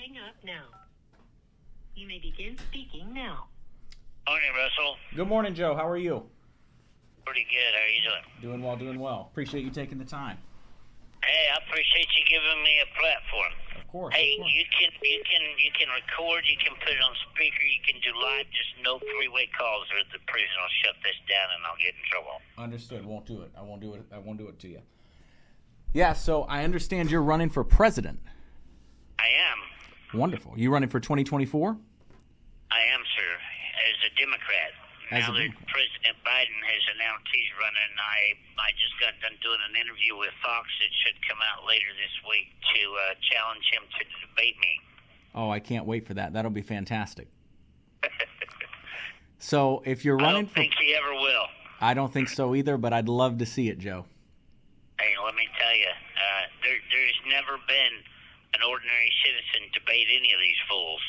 hang up now. You may begin speaking now. Morning, Russell. Good morning, Joe. How are you? Pretty good. How are you doing? Doing well, doing well. Appreciate you taking the time. Hey, I appreciate you giving me a platform. Of course. Hey, of course. you can record, you can put it on speaker, you can do live, just no three-way calls or the prison will shut this down and I'll get in trouble. Understood. Won't do it. I won't do it to you. Yeah, so I understand you're running for president. I am. Wonderful. You running for 2024? I am, sir, as a Democrat. Now that President Biden has announced he's running, I just got done doing an interview with Fox that should come out later this week to challenge him to debate me. Oh, I can't wait for that. That'll be fantastic. So if you're running I don't think he ever will. I don't think so either, but I'd love to see it, Joe. Hey, let me tell you, there's never been an ordinary citizen debate any of these fools.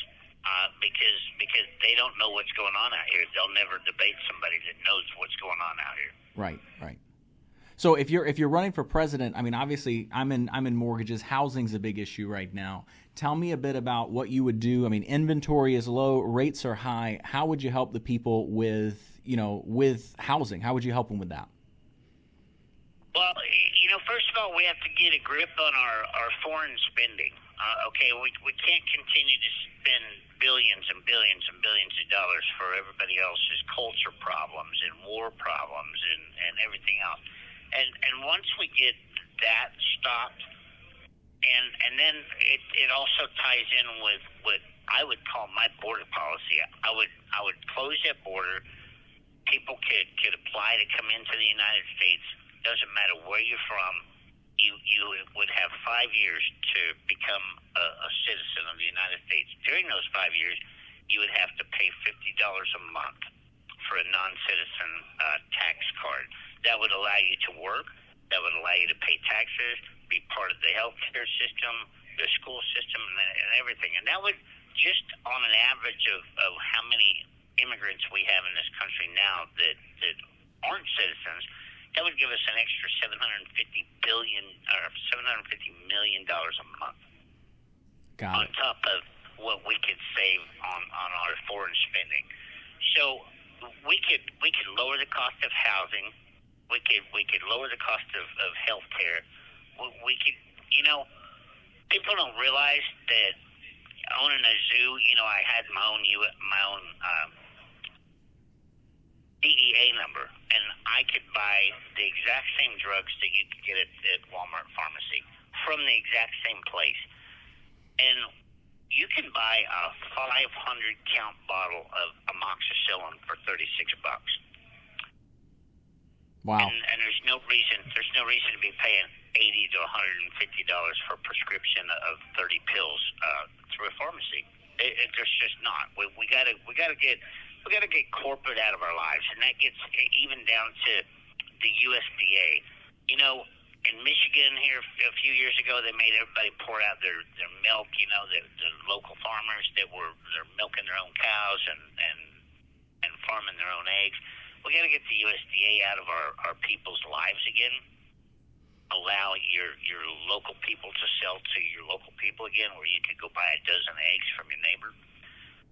Because they don't know what's going on out here. They'll never debate somebody that knows what's going on out here. Right. So if you're running for president, I mean, obviously, I'm in mortgages. Housing's a big issue right now. Tell me a bit about what you would do. I mean, inventory is low, rates are high. How would you help the people with housing? How would you help them with that? Well, first of all, we have to get a grip on our foreign spending. We can't continue to spend billions and billions and billions of dollars for everybody else's culture problems and war problems and everything else. And once we get that stopped, and then it also ties in with what I would call my border policy. I would close that border. People could apply to come into the United States. Doesn't matter where you're from. You would have 5 years to become a citizen of the United States. During those 5 years, you would have to pay $50 a month for a non-citizen tax card. That would allow you to work. That would allow you to pay taxes, be part of the healthcare system, the school system, and everything. And that would, just on an average of how many immigrants we have in this country now that aren't citizens, that would give us an extra $750 million a month. Got it. On top of what we could save on our foreign spending. So we could lower the cost of housing. We could lower the cost of health care. We could, people don't realize that owning a zoo, I had my own DEA number, and I could buy the exact same drugs that you could get at Walmart pharmacy from the exact same place. And you can buy a 500-count bottle of amoxicillin for $36. Wow. And there's no reason to be paying $80 to $150 for a prescription of 30 pills through a pharmacy. There's just not. We gotta get corporate out of our lives, and that gets even down to the USDA. In Michigan here a few years ago, they made everybody pour out their milk. The local farmers they're milking their own cows and farming their own eggs. We got to get the USDA out of our people's lives again. Allow your local people to sell to your local people again, where you could go buy a dozen eggs from your neighbor.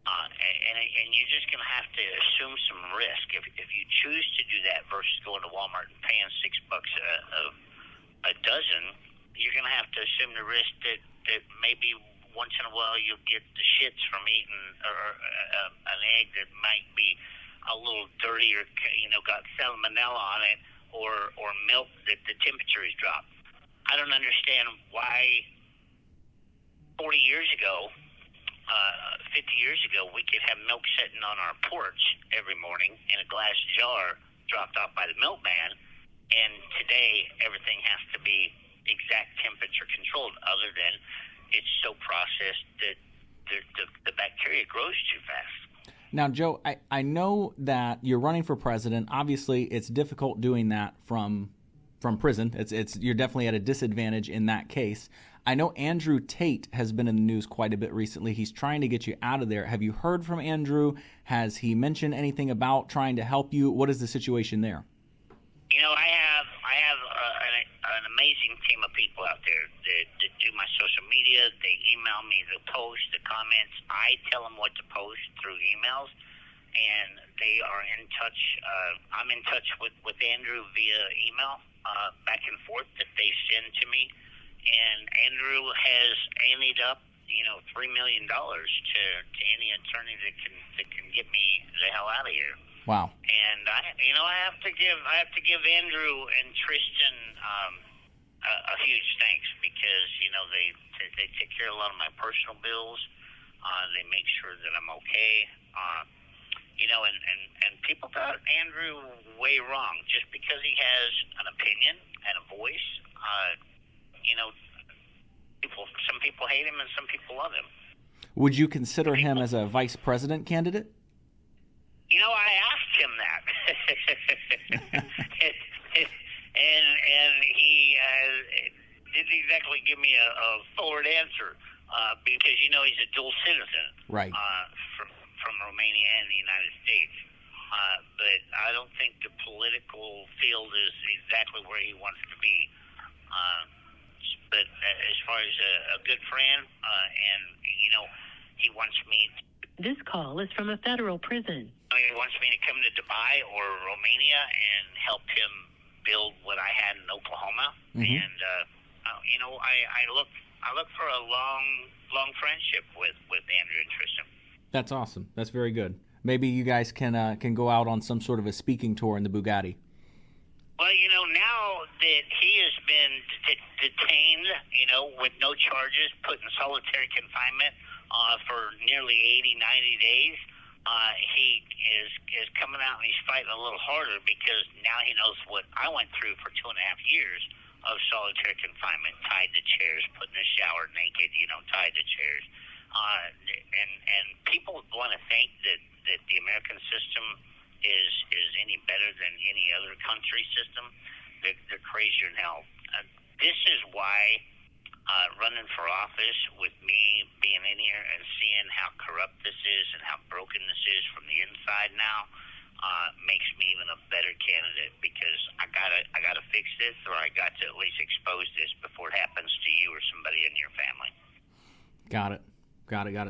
And you're just going to have to assume some risk if you choose to do that versus going to Walmart and paying $6 a dozen. You're going to have to assume the risk that maybe once in a while you'll get the shits from eating an egg that might be a little dirty or got salmonella on it, or milk that the temperature is dropped. I don't understand why 40 years ago. 50 years ago, we could have milk sitting on our porch every morning in a glass jar dropped off by the milkman, and today everything has to be exact temperature controlled, other than it's so processed that the bacteria grows too fast. Now, Joe, I know that you're running for president. Obviously, it's difficult doing that from prison. You're definitely at a disadvantage in that case. I know Andrew Tate has been in the news quite a bit recently. He's trying to get you out of there. Have you heard from Andrew? Has he mentioned anything about trying to help you? What is the situation there? I have an amazing team of people out there that do my social media. They email me the post, comments. I tell them what to post through emails, and they are in touch. I'm in touch with Andrew via email, back and forth that they send to me. And Andrew has anteed up, $3 million to any attorney that can get me the hell out of here. Wow. And I have to give Andrew and Tristan a huge thanks, because they take care of a lot of my personal bills. They make sure that I'm okay. And people got Andrew way wrong. Just because he has an opinion and a voice, some people hate him and some people love him. Would you consider him as a vice president candidate? I asked him that. and he didn't exactly give me a forward answer, because, he's a dual citizen. Right. From Romania and the United States. But I don't think the political field is exactly where he wants to be. But as far as a good friend, and, he wants me to... This call is from a federal prison. He wants me to come to Dubai or Romania and help him build what I had in Oklahoma. Mm-hmm. And, I look for a long friendship with Andrew and Tristan. That's awesome. That's very good. Maybe you guys can go out on some sort of a speaking tour in the Bugatti. Well, now that he has been detained, with no charges, put in solitary confinement for nearly 80, 90 days, he is coming out and he's fighting a little harder, because now he knows what I went through for 2.5 years of solitary confinement, tied to chairs, put in the shower naked, tied to chairs. And people want to think that the American system is any better than any other country system. They're crazier than hell. This is why running for office, with me being in here and seeing how corrupt this is and how broken this is from the inside now, makes me even a better candidate, because I gotta fix this, or I got to at least expose this before it happens to you or somebody in your family. Got it.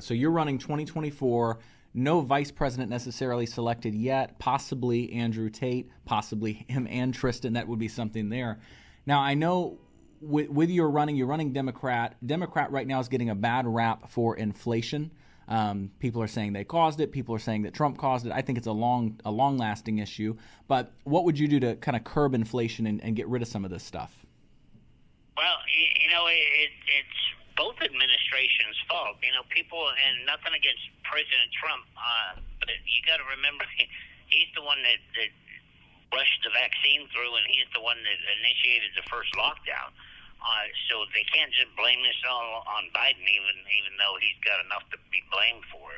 So you're running 2024. No vice president necessarily selected yet. Possibly Andrew Tate. Possibly him and Tristan. That would be something there. Now, I know with you're running Democrat. Democrat right now is getting a bad rap for inflation. People are saying they caused it. People are saying that Trump caused it. I think it's a long-lasting issue. But what would you do to kind of curb inflation and get rid of some of this stuff? Well, it's both administrations' fault. People, and nothing against President Trump, but you got to remember, he's the one that rushed the vaccine through, and he's the one that initiated the first lockdown. So they can't just blame this all on Biden, even though he's got enough to be blamed for.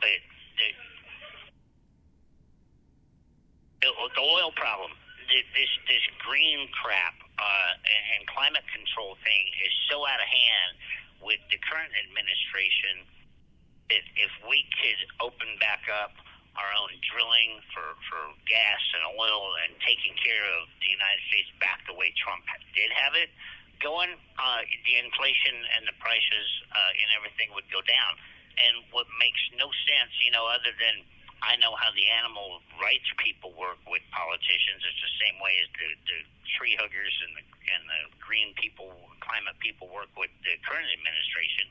But the oil problem, this green crap, and climate control thing is so out of hand with the current administration that if we could open back up our own drilling for gas and oil and taking care of the United States back the way Trump did have it going, the inflation and the prices and everything would go down. And what makes no sense, other than I know how the animal rights people work with politicians. It's the same way as the tree huggers and the green people, climate people work with the current administration.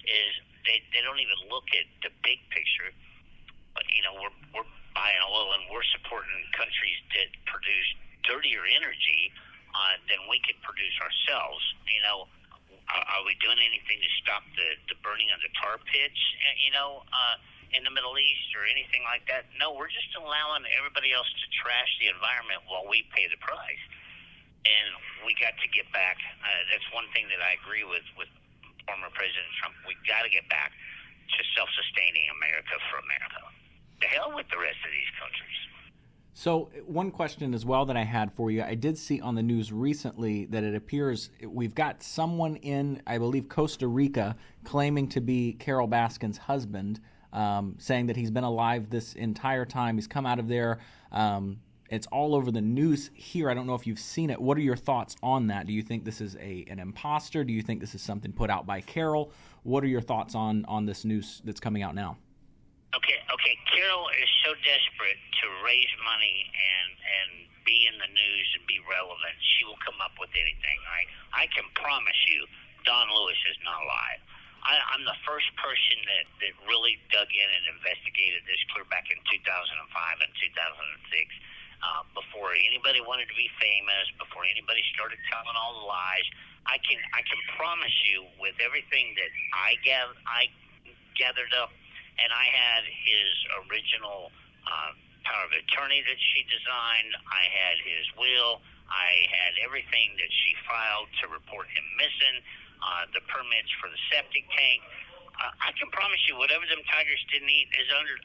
Is they don't even look at the big picture. But we're buying oil and we're supporting countries that produce dirtier energy than we could produce ourselves. Are we doing anything to stop the burning of the tar pits? In the Middle East or anything like that? No, we're just allowing everybody else to trash the environment while we pay the price. And we got to get back. That's one thing that I agree with former President Trump. We got to get back to self-sustaining America for America. The hell with the rest of these countries. So one question as well that I had for you, I did see on the news recently that it appears we've got someone in, I believe, Costa Rica claiming to be Carol Baskin's husband, saying that he's been alive this entire time. He's come out of there It's all over the news here. I don't know if you've seen it. What are your thoughts on that? Do you think this is an imposter? Do you think this is something put out by Carol? What are your thoughts on this news that's coming out now? Okay. Carol is so desperate to raise money and be in the news and be relevant. She will come up with anything. Right? I can promise you, Don Lewis is not alive. I'm the first person that really dug in and investigated this clear back in 2005 and 2006. Before anybody wanted to be famous, before anybody started telling all the lies, I can promise you, with everything that I gathered up, and I had his original power of attorney that she designed. I had his will. I had everything that she filed to report him missing. The permits for the septic tank. I can promise you, whatever them tigers didn't eat is under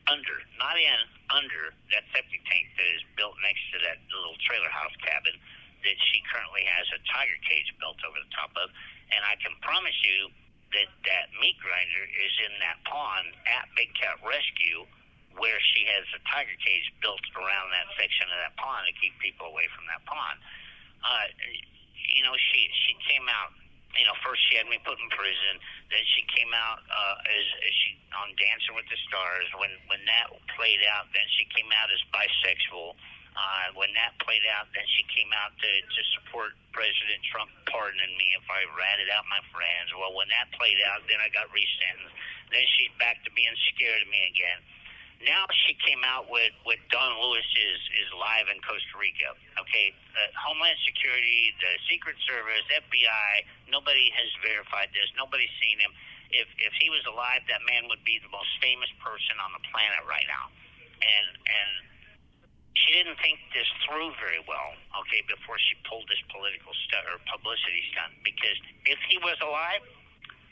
that septic tank that is built next to that little trailer house cabin that she currently has a tiger cage built over the top of. And I can promise you that meat grinder is in that pond at Big Cat Rescue, where she has a tiger cage built around that section of that pond to keep people away from that pond. She came out. First she had me put in prison. Then she came out as she on Dancing with the Stars. When that played out, then she came out as bisexual. When that played out, then she came out to support President Trump pardoning me if I ratted out my friends. Well, when that played out, then I got resentenced. Then she's back to being scared of me again. Now she came out with Don Lewis is live in Costa Rica. Okay, Homeland Security, the Secret Service, FBI, nobody has verified this. Nobody's seen him. If he was alive, that man would be the most famous person on the planet right now. And she didn't think this through very well, okay, before she pulled this political stunt or publicity stunt. Because if he was alive,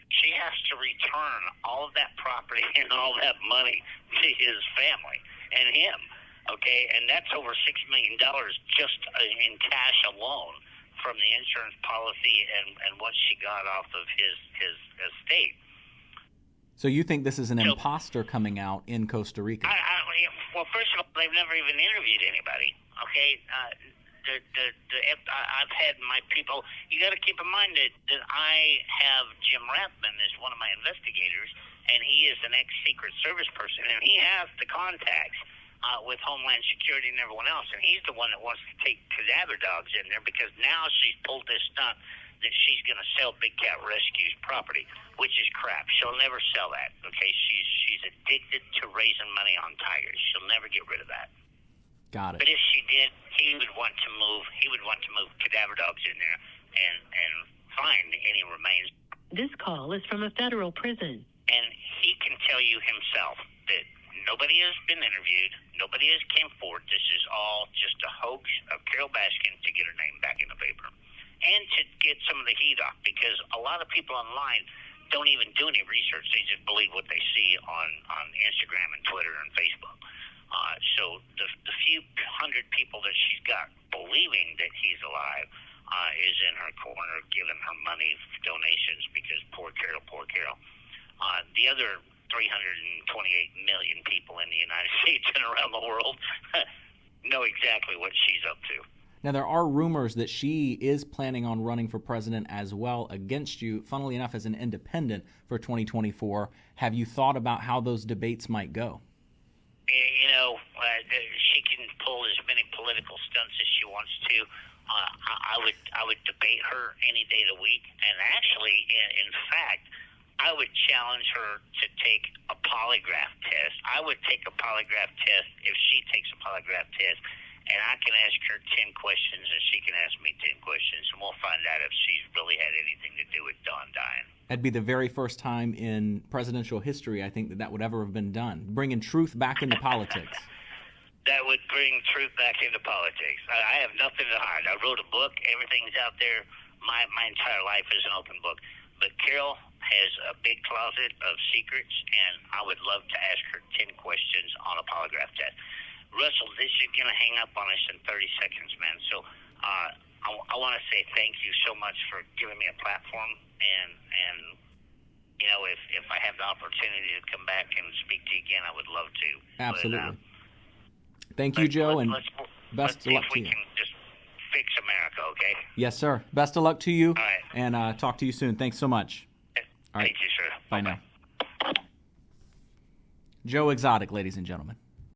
she has to return all of that property and all that money to his family and him, okay? And that's over $6 million just in cash alone from the insurance policy and what she got off of his estate. So you think this is an imposter coming out in Costa Rica? Well, first of all, they've never even interviewed anybody, okay? I've had my people. You got to keep in mind that I have Jim Rathman as one of my investigators, and he is an ex-Secret Service person, and he has the contacts with Homeland Security and everyone else, and he's the one that wants to take cadaver dogs in there because now she's pulled this stunt that she's going to sell Big Cat Rescue's property, which is crap. She'll never sell that. Okay, she's addicted to raising money on tigers. She'll never get rid of that. Got it. But if she did, he would want to move cadaver dogs in there and find any remains. This call is from a federal prison. And he can tell you himself that nobody has been interviewed, nobody has came forward. This is all just a hoax of Carol Baskin to get her name back in the paper and to get some of the heat off, because a lot of people online don't even do any research. They just believe what they see on Instagram and Twitter and Facebook. So the few hundred people that she's got believing that he's alive is in her corner, giving her money donations because poor Carol. The other 328 million people in the United States and around the world know exactly what she's up to. Now, there are rumors that she is planning on running for president as well against you, funnily enough, as an independent for 2024. Have you thought about how those debates might go? She can pull as many political stunts as she wants to. I would debate her any day of the week. And actually, in fact, I would challenge her to take a polygraph test. I would take a polygraph test if she takes a polygraph test. And I can ask her 10 questions, and she can ask me 10 questions, and we'll find out if she's really had anything to do with Don dying. That'd be the very first time in presidential history, I think, that would ever have been done, bringing truth back into politics. That would bring truth back into politics. I have nothing to hide. I wrote a book. Everything's out there. My entire life is an open book. But Carol has a big closet of secrets, and I would love to ask her 10 questions on a polygraph test. Russell, this is going to hang up on us in 30 seconds, man. So I want to say thank you so much for giving me a platform. And if I have the opportunity to come back and speak to you again, I would love to. Absolutely. Thank you, Joe. And Best Let's of see luck if to we you. can just fix America, okay? Yes, sir. Best of luck to you. All right. And talk to you soon. Thanks so much. All right. Thank you, sir. Bye now. Joe Exotic, ladies and gentlemen.